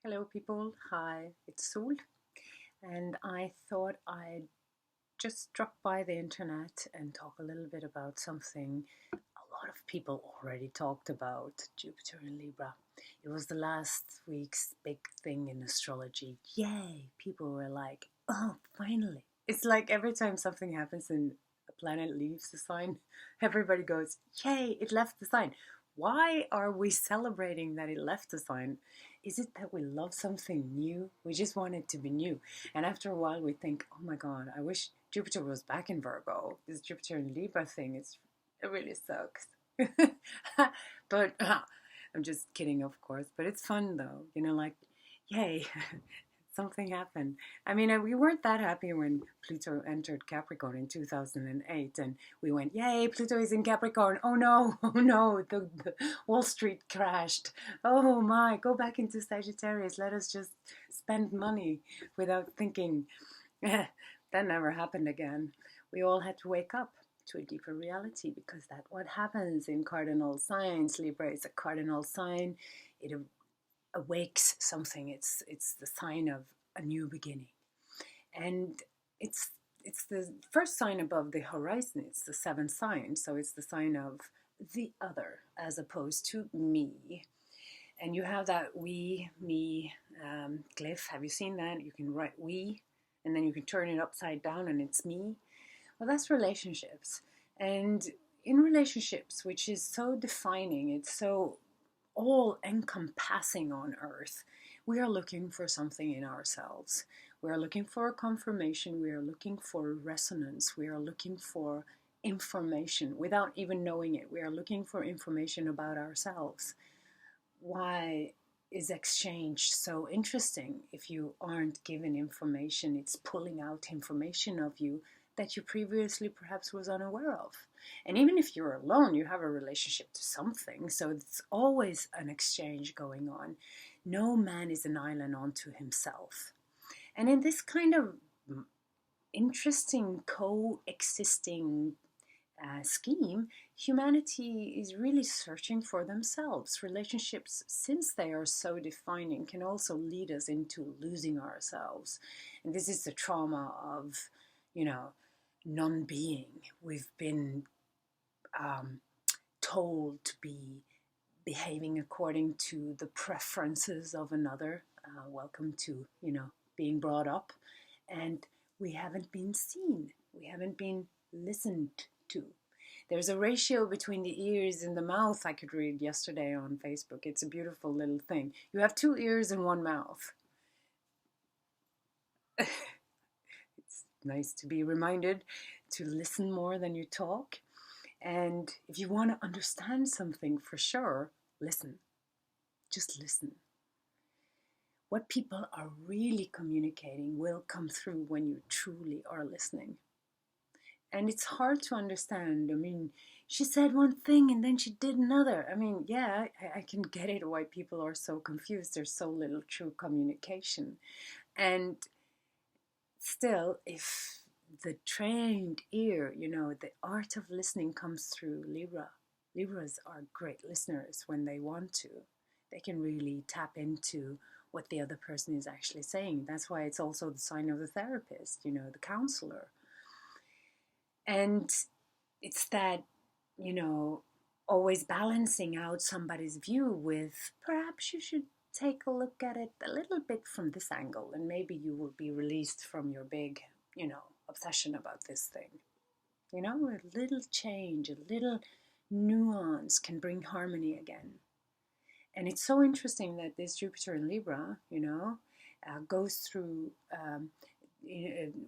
Hello, people. Hi, it's Sol, and I thought I'd just drop by the internet and talk a little bit about something a lot of people already talked about, Jupiter in Libra. It was the last week's big thing in astrology. Yay! People were like, oh, finally. It's like every time something happens and a planet leaves the sign, everybody goes, yay, it left the sign. Why are we celebrating that it left the sign? Is it that we love something new? We just want it to be new. And after a while, we think, oh my God, I wish Jupiter was back in Virgo. This Jupiter in Libra thing, it really sucks. But I'm just kidding, of course. But it's fun though, like, yay, something happened. I mean, we weren't that happy when Pluto entered Capricorn in 2008, and we went, yay, Pluto is in Capricorn. Oh no, oh no, the Wall Street crashed. Oh my, go back into Sagittarius. Let us just spend money without thinking. That never happened again. We all had to wake up to a deeper reality because that's what happens in cardinal signs. Libra is a cardinal sign. It awakes something. It's the sign of a new beginning, and it's it's the first sign above the horizon. It's the seventh sign, so it's the sign of the other as opposed to me. And you have that we, me glyph. Have you seen that? You can write we, and then you can turn it upside down, and it's me. Well, that's relationships. And in relationships, which is so defining, it's so all encompassing on earth, we are looking for something in ourselves. We are looking for a confirmation. We are looking for resonance. We are looking for information without even knowing it. We are looking for information about ourselves. Why is exchange so interesting? If you aren't given information, it's pulling out information of you that you previously perhaps was unaware of. And even if you're alone, you have a relationship to something, so it's always an exchange going on. No man is an island unto himself. And in this kind of interesting coexisting scheme, humanity is really searching for themselves. Relationships, since they are so defining, can also lead us into losing ourselves. And this is the trauma of, you know, non being. We've been told to be behaving according to the preferences of another. Welcome to, being brought up. And we haven't been seen. We haven't been listened to. There's a ratio between the ears and the mouth I could read yesterday on Facebook. It's a beautiful little thing. You have two ears and one mouth. It's nice to be reminded to listen more than you talk. And if you want to understand something for sure, listen. Just listen. What people are really communicating will come through when you truly are listening. And it's hard to understand. I mean, she said one thing and then she did another. I mean, yeah, I can get it why people are so confused. There's so little true communication. And still, if the trained ear, the art of listening comes through Libra. Libras are great listeners when they want to. They can really tap into what the other person is actually saying. That's why it's also the sign of the therapist, the counselor. And it's that, always balancing out somebody's view with perhaps you should take a look at it a little bit from this angle, and maybe you will be released from your big, obsession about this thing. A little change, a little nuance can bring harmony again. And it's so interesting that this Jupiter in Libra, goes through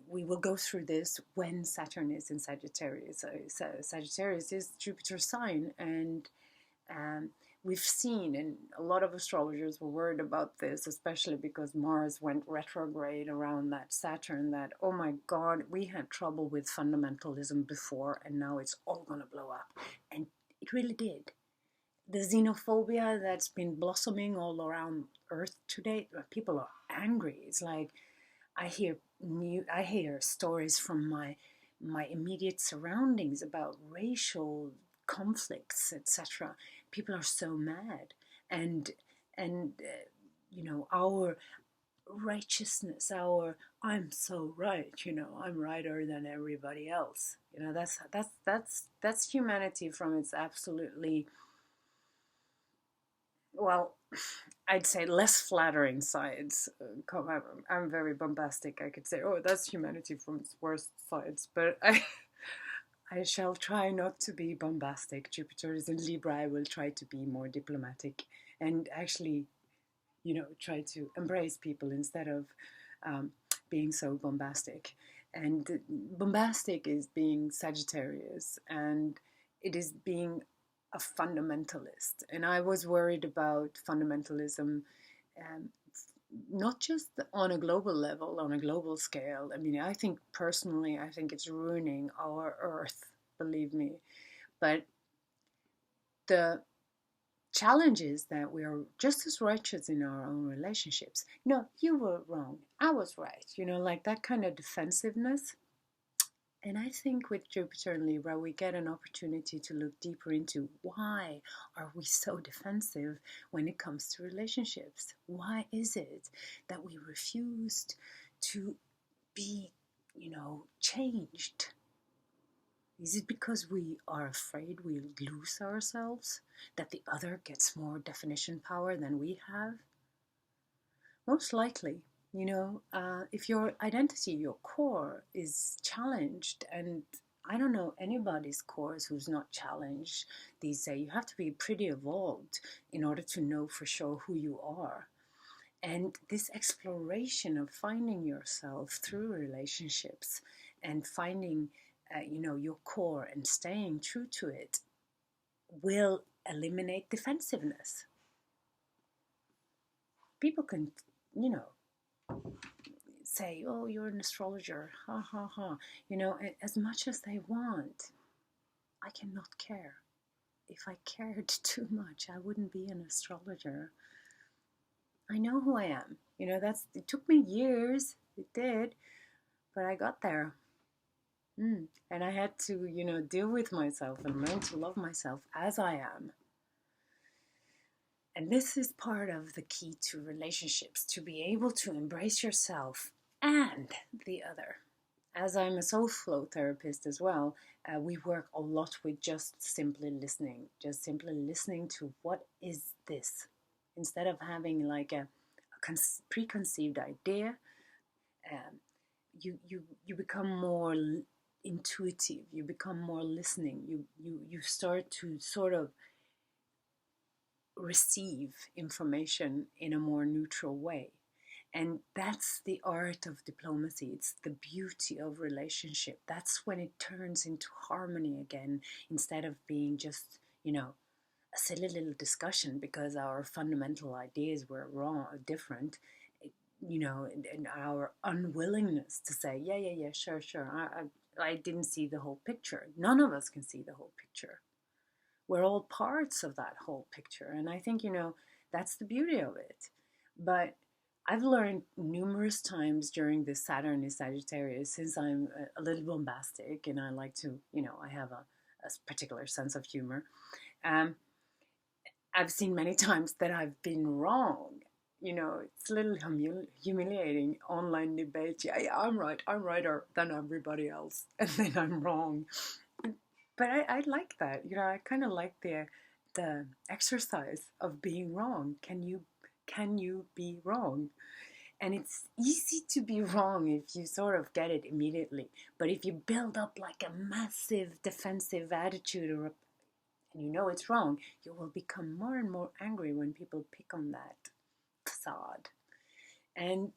we will go through this when Saturn is in Sagittarius. So Sagittarius is Jupiter's sign, and we've seen, and a lot of astrologers were worried about this, especially because Mars went retrograde around that Saturn, that, oh my God, we had trouble with fundamentalism before, and now it's all going to blow up. And it really did. The xenophobia that's been blossoming all around Earth today, people are angry. It's like, I hear stories from my immediate surroundings about racial conflicts, etc. People are so mad, and our righteousness, our I'm so right, I'm righter than everybody else. That's humanity from its absolutely, well, I'd say less flattering sides. I'm very bombastic. I could say, oh, that's humanity from its worst sides, but I shall try not to be bombastic. Jupiter is in Libra. I will try to be more diplomatic and actually, try to embrace people instead of um, being so bombastic. And bombastic is being Sagittarius, and it is being a fundamentalist. And I was worried about fundamentalism, um, not just on a global level, on a global scale. I mean, I think personally, I think it's ruining our Earth, believe me. But the challenge is that we are just as righteous in our own relationships. No, you were wrong. I was right. Like that kind of defensiveness. And I think with Jupiter and Libra, we get an opportunity to look deeper into why are we so defensive when it comes to relationships? Why is it that we refused to be, changed? Is it because we are afraid we'll lose ourselves? That the other gets more definition power than we have? Most likely. If your identity, your core is challenged, and I don't know anybody's cores who's not challenged these days. You have to be pretty evolved in order to know for sure who you are. And this exploration of finding yourself through relationships and finding, your core and staying true to it will eliminate defensiveness. People can, you know, say, oh, you're an astrologer, ha ha ha, as much as they want. I cannot care. If I cared too much, I wouldn't be an astrologer. I know who I am. It took me years. It did, but I got there. And I had to, deal with myself and learn to love myself as I am. And this is part of the key to relationships, to be able to embrace yourself and the other. As I'm a soul flow therapist as well, we work a lot with just simply listening to what is this, instead of having like a preconceived idea. You become more intuitive. You become more listening. You start to sort of receive information in a more neutral way. And that's the art of diplomacy. It's the beauty of relationship. That's when it turns into harmony again, instead of being just, a silly little discussion because our fundamental ideas were wrong or different, and our unwillingness to say, yeah, sure. I didn't see the whole picture. None of us can see the whole picture. We're all parts of that whole picture. And I think, that's the beauty of it. But I've learned numerous times during this Saturn is Sagittarius, since I'm a little bombastic and I like to, I have a particular sense of humor. I've seen many times that I've been wrong. It's a little humiliating online debate. Yeah, I'm right. I'm righter than everybody else. And then I'm wrong. But I like that. I kind of like the exercise of being wrong. Can you be wrong? And it's easy to be wrong if you sort of get it immediately. But if you build up like a massive defensive attitude, and it's wrong, you will become more and more angry when people pick on that facade. And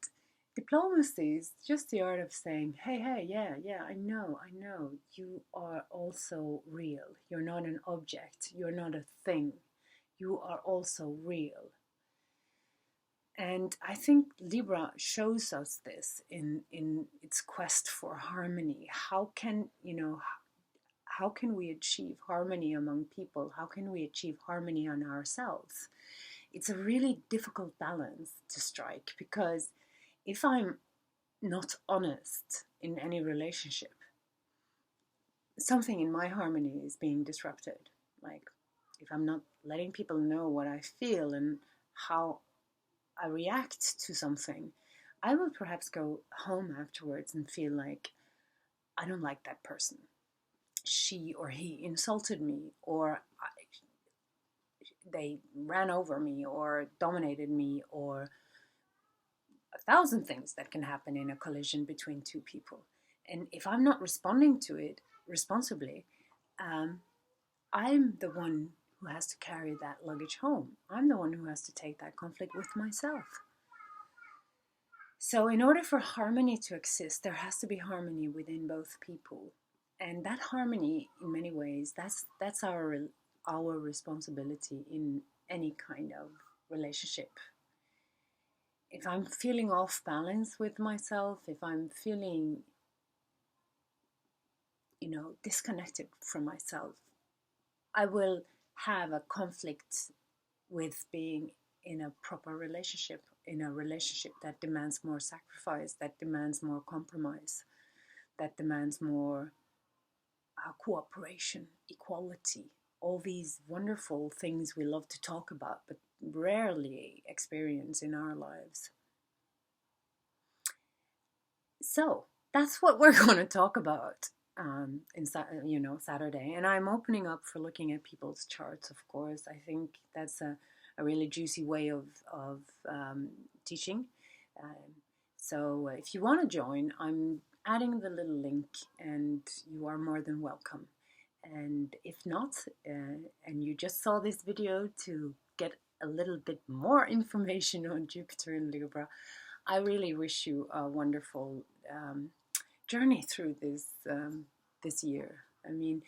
diplomacy is just the art of saying, hey, yeah, I know, you are also real. You're not an object, you're not a thing. You are also real. And I think Libra shows us this in its quest for harmony. How can we achieve harmony among people? How can we achieve harmony on ourselves? It's a really difficult balance to strike, because if I'm not honest in any relationship, something in my harmony is being disrupted. Like, if I'm not letting people know what I feel and how I react to something, I will perhaps go home afterwards and feel like I don't like that person. She or he insulted me, or they ran over me, or dominated me, or a thousand things that can happen in a collision between two people. And if I'm not responding to it responsibly, um, I'm the one who has to carry that luggage home. I'm the one who has to take that conflict with myself. So, in order for harmony to exist, there has to be harmony within both people, and that harmony, in many ways, that's our responsibility in any kind of relationship. If I'm feeling off balance with myself, if I'm feeling, disconnected from myself, I will have a conflict with being in a proper relationship, in a relationship that demands more sacrifice, that demands more compromise, that demands more cooperation, equality, all these wonderful things we love to talk about but rarely experience in our lives. So that's what we're going to talk about Saturday. And I'm opening up for looking at people's charts, of course. I think that's a really juicy way of teaching. So if you want to join, I'm adding the little link, and you are more than welcome. And if not, and you just saw this video to get a little bit more information on Jupiter in Libra, I really wish you a wonderful journey through this year. I mean,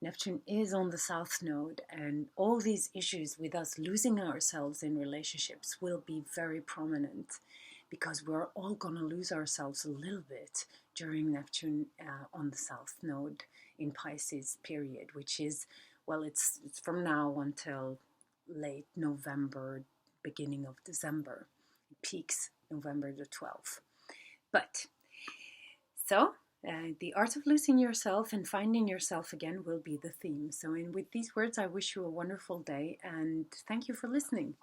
Neptune is on the South Node, and all these issues with us losing ourselves in relationships will be very prominent, because we're all going to lose ourselves a little bit during Neptune on the South Node in Pisces period, which is, well, it's from now until late November, beginning of December. It peaks November the 12th. But so the art of losing yourself and finding yourself again will be the theme. So with these words, I wish you a wonderful day, and thank you for listening.